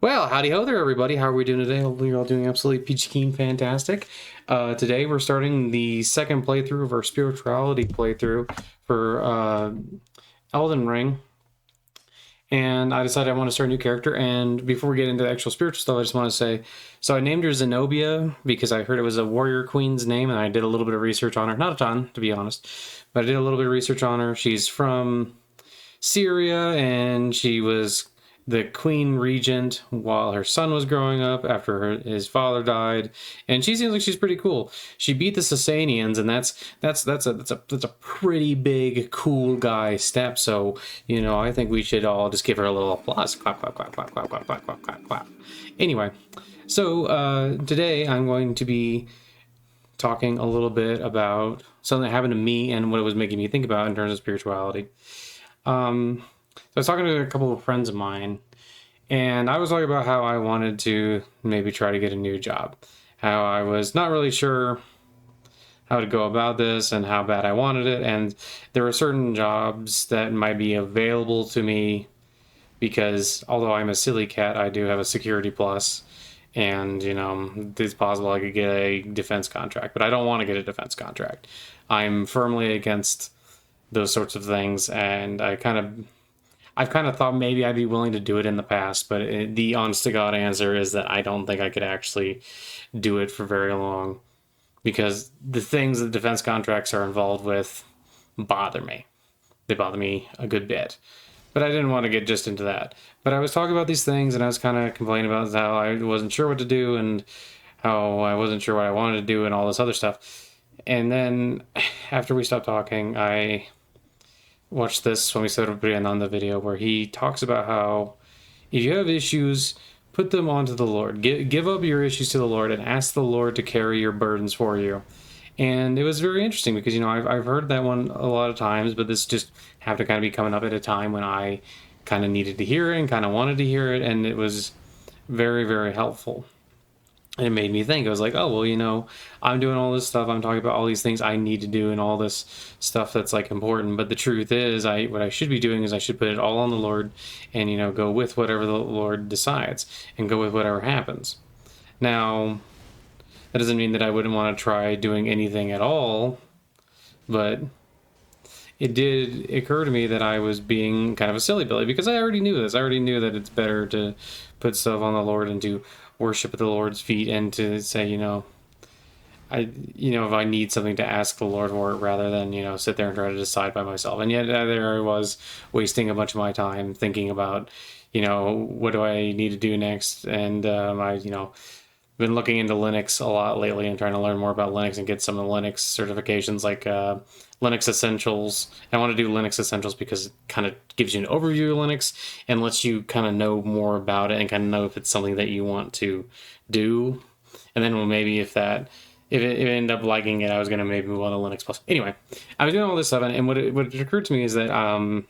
Well, howdy ho there, everybody. How are we doing today? Hopefully you're all doing absolutely peachy keen fantastic. Today we're starting the second playthrough of our spirituality playthrough for Elden Ring. And I decided I want to start a new character. And before we get into the actual spiritual stuff, I just want to say, so I named her Zenobia because I heard it was a warrior queen's name, and I did a little bit of research on her. Not a ton, to be honest, but I did a little bit of research on her. She's from Syria, and she was the queen regent while her son was growing up after his father died, and she seems like she's pretty cool. She beat the Sassanians, and that's a pretty big cool guy step. So I think we should all just give her a little applause. Clap, clap, clap, clap, clap, clap, clap, clap, clap, clap. Anyway, so today I'm going to be talking a little bit about something that happened to me and what it was making me think about in terms of spirituality. So I was talking to a couple of friends of mine, and I was talking about how I wanted to maybe try to get a new job. How I was not really sure how to go about this and how bad I wanted it, and there were certain jobs that might be available to me because although I'm a silly cat, I do have a security plus, and it's possible I could get a defense contract, but I don't want to get a defense contract. I'm firmly against those sorts of things, and I've kind of thought maybe I'd be willing to do it in the past, but the honest to God answer is that I don't think I could actually do it for very long because the things that defense contracts are involved with bother me. They bother me a good bit. But I didn't want to get just into that. But I was talking about these things, and I was kind of complaining about how I wasn't sure what to do and how I wasn't sure what I wanted to do and all this other stuff. And then after we stopped talking, I watch this when we set up on the video where he talks about how if you have issues, put them onto the Lord. Give up your issues to the Lord and ask the Lord to carry your burdens for you. And it was very interesting because I've heard that one a lot of times, but this just happened to kind of be coming up at a time when I kind of needed to hear it and kind of wanted to hear it, and it was very, very helpful. And it made me think. I was like, oh, well, I'm doing all this stuff. I'm talking about all these things I need to do and all this stuff that's like important. But the truth is, what I should be doing is I should put it all on the Lord and, go with whatever the Lord decides and go with whatever happens. Now, that doesn't mean that I wouldn't want to try doing anything at all. But it did occur to me that I was being kind of a silly Billy because I already knew this. I already knew that it's better to put stuff on the Lord and to worship at the Lord's feet and to say, if I need something to ask the Lord for it rather than, sit there and try to decide by myself. And yet there I was wasting a bunch of my time thinking about, what do I need to do next? And been looking into Linux a lot lately and trying to learn more about Linux and get some of the Linux certifications like Linux Essentials. I want to do Linux Essentials because it kind of gives you an overview of Linux and lets you kind of know more about it and kind of know if it's something that you want to do. And then maybe if it ended up liking it, I was going to maybe move on to Linux Plus. Anyway, I was doing all this stuff, and what occurred to me is that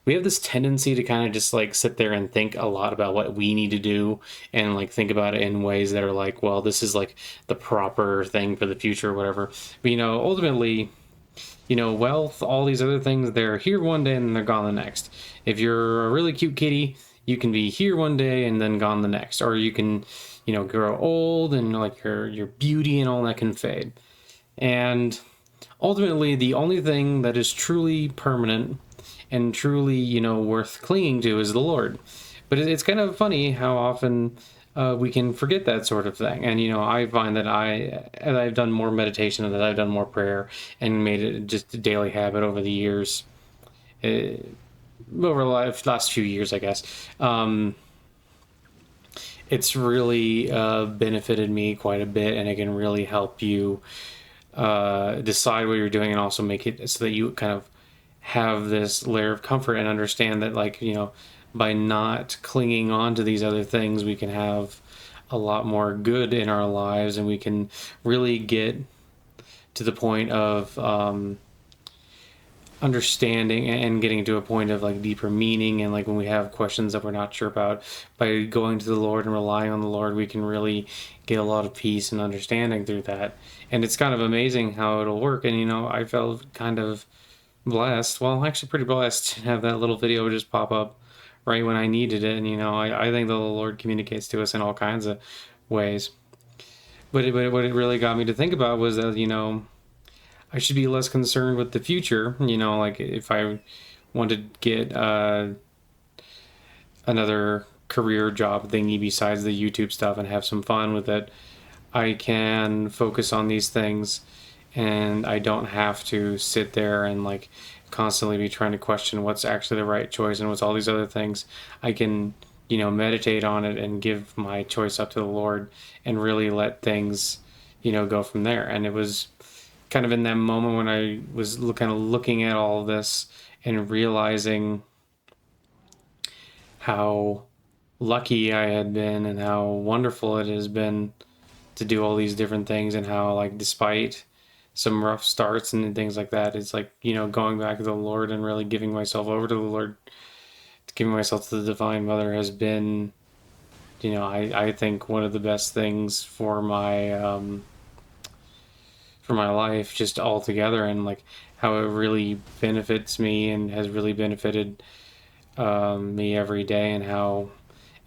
we have this tendency to kind of just like sit there and think a lot about what we need to do and like think about it in ways that are like, well, this is like the proper thing for the future or whatever. But ultimately, wealth, all these other things, they're here one day and they're gone the next. If you're a really cute kitty, you can be here one day and then gone the next. Or you can, grow old and like your beauty and all that can fade. And ultimately, the only thing that is truly permanent and truly, worth clinging to is the Lord. But it's kind of funny how often we can forget that sort of thing. And, I find that as I've done more meditation and that I've done more prayer and made it just a daily habit over the years, over the last few years, I guess, it's really benefited me quite a bit, and it can really help you decide what you're doing and also make it so that you kind of have this layer of comfort and understand that, like, by not clinging on to these other things, we can have a lot more good in our lives, and we can really get to the point of understanding and getting to a point of like deeper meaning. And like when we have questions that we're not sure about, by going to the Lord and relying on the Lord, we can really get a lot of peace and understanding through that. And it's kind of amazing how it'll work. And I felt kind of blessed, well, actually pretty blessed, to have that little video just pop up right when I needed it. And, I think the Lord communicates to us in all kinds of ways. But what it really got me to think about was that, I should be less concerned with the future. Like if I want to get another career job thingy besides the YouTube stuff and have some fun with it, I can focus on these things, and I don't have to sit there and like constantly be trying to question what's actually the right choice and what's all these other things. I can, meditate on it and give my choice up to the Lord and really let things, go from there. And it was kind of in that moment when I was kind of looking at all of this and realizing how lucky I had been and how wonderful it has been to do all these different things, and how, like, despite some rough starts and things like that, it's like, going back to the Lord and really giving myself over to the Lord, giving myself to the Divine Mother has been, I think one of the best things for my life just altogether, and like how it really benefits me and has really benefited me every day, and how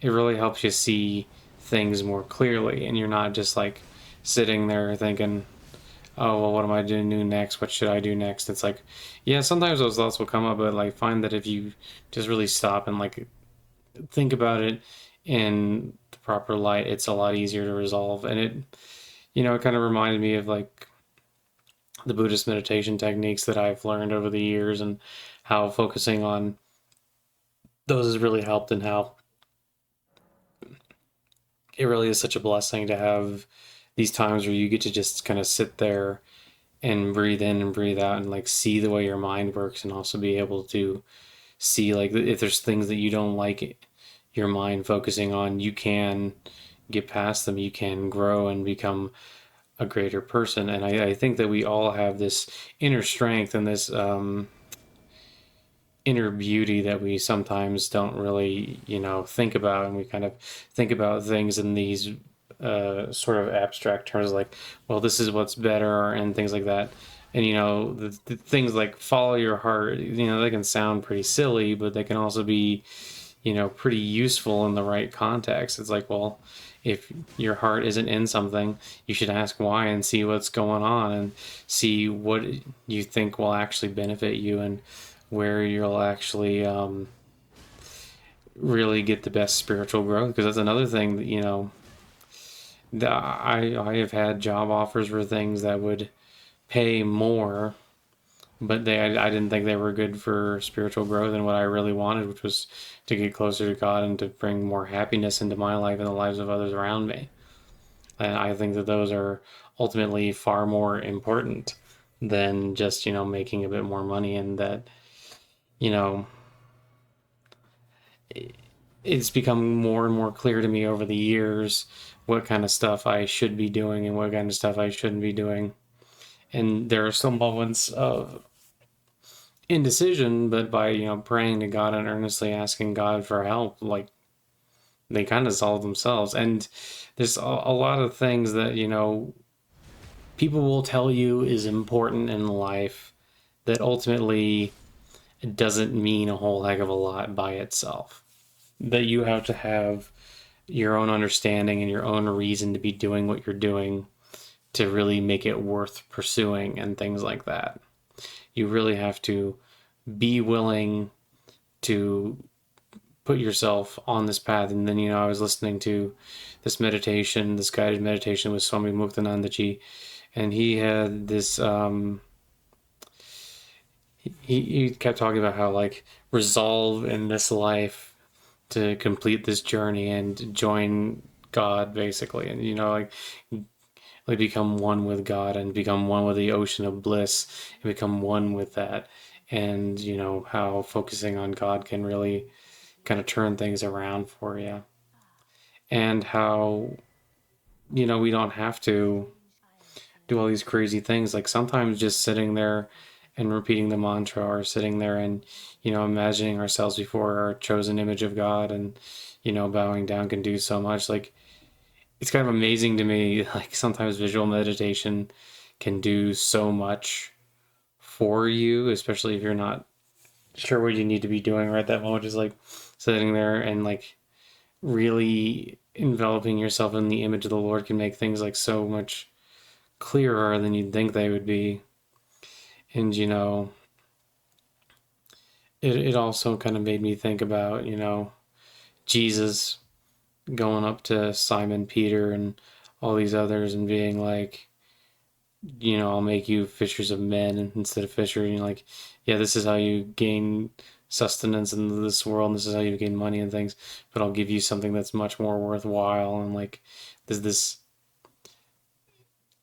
it really helps you see things more clearly, and you're not just like sitting there thinking, oh well, what am I doing do next, what should I do next. It's like, yeah, sometimes those thoughts will come up, but like find that if you just really stop and like think about it in the proper light, it's a lot easier to resolve. And it kind of reminded me of like the Buddhist meditation techniques that I've learned over the years, and how focusing on those has really helped, and how it really is such a blessing to have these times where you get to just kind of sit there and breathe in and breathe out and like see the way your mind works, and also be able to see like if there's things that you don't like your mind focusing on, you can get past them, you can grow and become a greater person. And I think that we all have this inner strength and this inner beauty that we sometimes don't really, think about. And we kind of think about things in these sort of abstract terms, like, well, this is what's better, and things like that. And, the things like follow your heart, they can sound pretty silly, but they can also be, pretty useful in the right context. It's like, well, if your heart isn't in something, you should ask why and see what's going on, and see what you think will actually benefit you, and where you'll actually really get the best spiritual growth. Because that's another thing that, that I have had job offers for things that would pay more, but I didn't think they were good for spiritual growth and what I really wanted, which was to get closer to God and to bring more happiness into my life and the lives of others around me. And I think that those are ultimately far more important than just, making a bit more money. And that, you know, it's become more and more clear to me over the years what kind of stuff I should be doing and what kind of stuff I shouldn't be doing. And there are some moments of indecision, but by, praying to God and earnestly asking God for help, like, they kind of solve themselves. And there's a lot of things that, people will tell you is important in life that ultimately doesn't mean a whole heck of a lot by itself. That you have to have your own understanding and your own reason to be doing what you're doing to really make it worth pursuing, and things like that. You really have to be willing to put yourself on this path. And then, I was listening to this meditation, this guided meditation with Swami Muktanandaji, and he had this, he kept talking about how, like, resolve in this life to complete this journey and join God, basically. And, like become one with God and become one with the ocean of bliss and become one with that. And, how focusing on God can really kind of turn things around for you. And how, we don't have to do all these crazy things. Like sometimes just sitting there and repeating the mantra, or sitting there and, imagining ourselves before our chosen image of God and, bowing down can do so much. Like, it's kind of amazing to me, like sometimes visual meditation can do so much for you, especially if you're not sure what you need to be doing right that moment. Just like sitting there and like really enveloping yourself in the image of the Lord can make things like so much clearer than you'd think they would be. And it also kind of made me think about, Jesus going up to Simon Peter and all these others and being like, I'll make you fishers of men instead of fisher. And you're like, yeah, this is how you gain sustenance in this world, and this is how you gain money and things. But I'll give you something that's much more worthwhile. And like, there's this,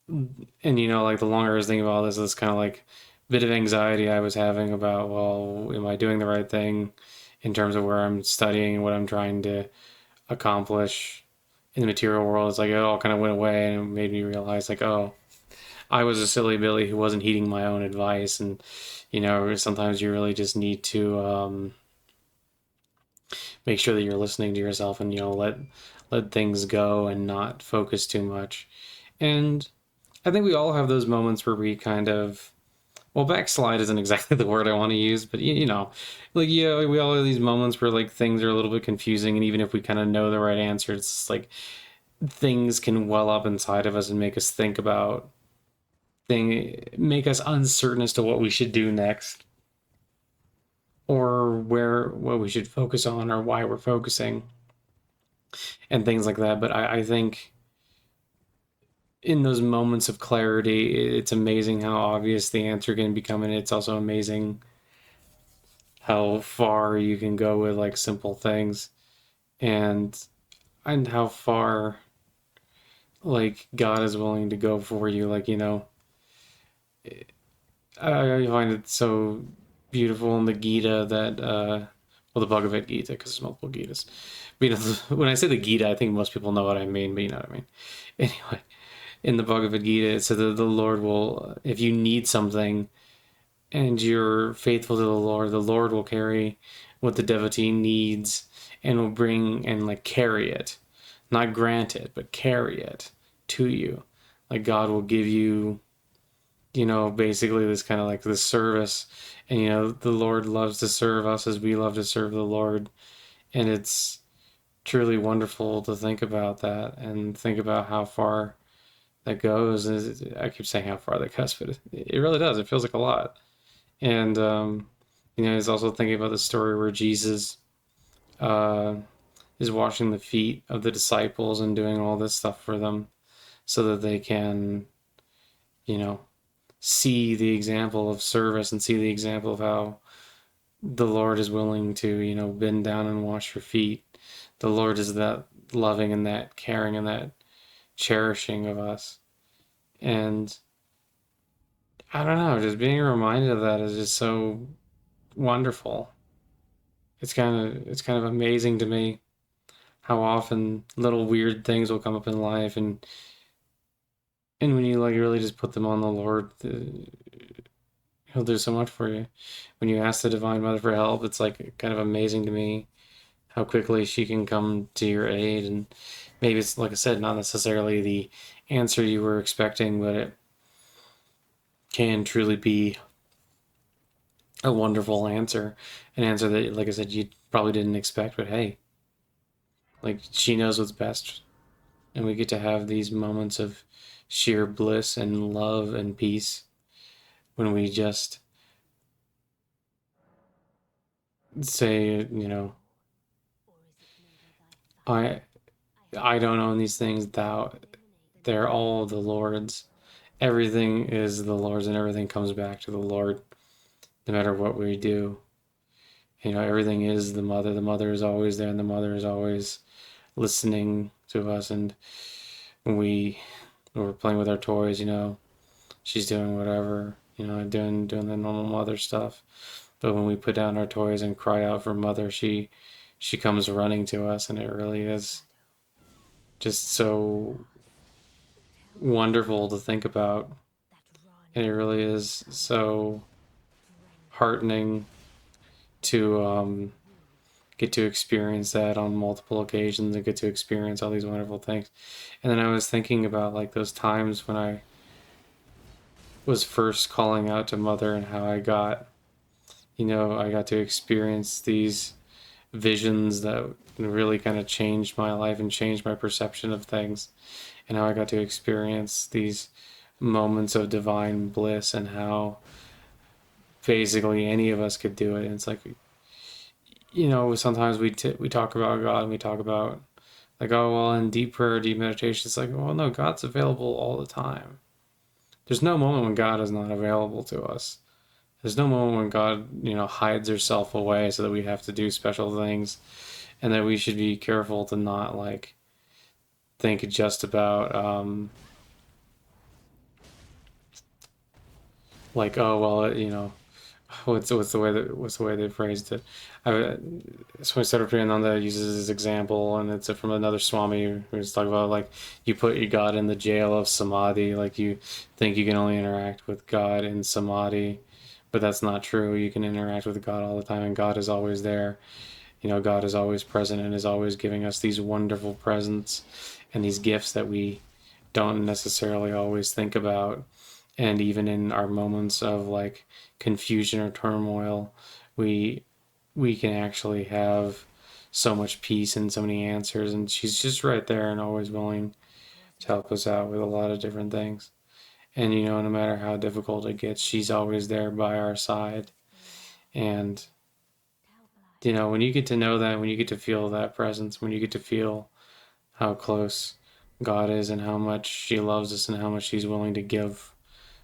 and like the longer I was thinking about this kind of like bit of anxiety I was having about, well, am I doing the right thing in terms of where I'm studying and what I'm trying to accomplish in the material world? It's like it all kind of went away and it made me realize like, oh, I was a silly Billy who wasn't heeding my own advice, and sometimes you really just need to make sure that you're listening to yourself and let things go and not focus too much. And I think we all have those moments where we kind of, well, backslide isn't exactly the word I want to use, but like yeah, we all have these moments where like things are a little bit confusing, and even if we kind of know the right answer, it's just like things can well up inside of us and make us think about make us uncertain as to what we should do next, or what we should focus on, or why we're focusing, and things like that. But I think in those moments of clarity, it's amazing how obvious the answer can become, and it's also amazing how far you can go with like simple things, and how far like God is willing to go for you. Like I find it so beautiful in the Gita that, well, the Bhagavad Gita, because there's multiple Gitas. But, when I say the Gita, I think most people know what I mean, but you know what I mean. Anyway, in the Bhagavad Gita, it said that the Lord will, if you need something and you're faithful to the Lord will carry what the devotee needs and will bring and like carry it, not grant it, but carry it to you. Like God will give you basically this kind of like this service. And, the Lord loves to serve us as we love to serve the Lord. And it's truly wonderful to think about that and think about how far that goes. I keep saying how far that goes, but it really does. It feels like a lot. And, he's also thinking about the story where Jesus uh, is washing the feet of the disciples and doing all this stuff for them so that they can, you know, see the example of service and see the example of how the Lord is willing to, bend down and wash your feet. The Lord is that loving and that caring and that cherishing of us. And I don't know, just being reminded of that is just so wonderful. It's kind of amazing to me how often little weird things will come up in life, and when you like really just put them on the Lord, He'll do so much for you. When you ask the Divine Mother for help, it's like kind of amazing to me how quickly she can come to your aid. And maybe it's, like I said, not necessarily the answer you were expecting, but it can truly be a wonderful answer. An answer that, like I said, you probably didn't expect, but hey, like she knows what's best. And we get to have these moments of sheer bliss and love and peace when we just say, I I don't own these things, they're all the Lord's. Everything is the Lord's, and everything comes back to the Lord, no matter what we do. Everything is the Mother. The Mother is always there, and the Mother is always listening to us. And when we're playing with our toys, she's doing whatever, doing the normal mother stuff. But when we put down our toys and cry out for Mother, she comes running to us, and it really is just so wonderful to think about. And it really is so heartening to get to experience that on multiple occasions and get to experience all these wonderful things. And then I was thinking about like those times when I was first calling out to Mother and how I got to experience these visions that really kind of changed my life and changed my perception of things, and how I got to experience these moments of divine bliss, and how basically any of us could do it. And it's like, sometimes we talk about God, and we talk about like, oh well, in deep prayer, deep meditation, it's like, well, no, God's available all the time. There's no moment when God is not available to us. There's no moment when God, hides herself away so that we have to do special things, and that we should be careful to not like think just about like, oh well, what's the way they phrased it. Swami Sarvapriyananda uses this example, and it's from another Swami who's talking about like, you put your God in the jail of samadhi, like you think you can only interact with God in samadhi, but that's not true. You can interact with God all the time, and God is always there. God is always present and is always giving us these wonderful presents and these gifts that we don't necessarily always think about. And even in our moments of like confusion or turmoil, we we can actually have so much peace and so many answers, and she's just right there and always willing to help us out with a lot of different things. And no matter how difficult it gets, she's always there by our side. And when you get to know that, when you get to feel that presence, when you get to feel how close God is and how much she loves us and how much she's willing to give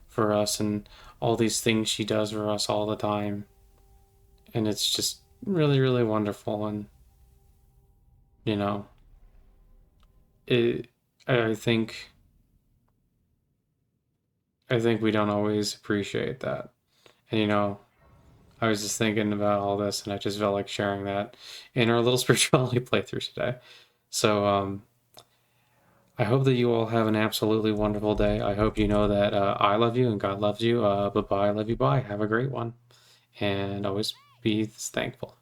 for us and all these things she does for us all the time. And it's just really, really wonderful. And, you know, it, I think, I think we don't always appreciate that. And, I was just thinking about all this, and I just felt like sharing that in our little spirituality playthrough today. So, I hope that you all have an absolutely wonderful day. I hope you know that I love you and God loves you. Bye bye, love you, bye. Have a great one. And always be thankful.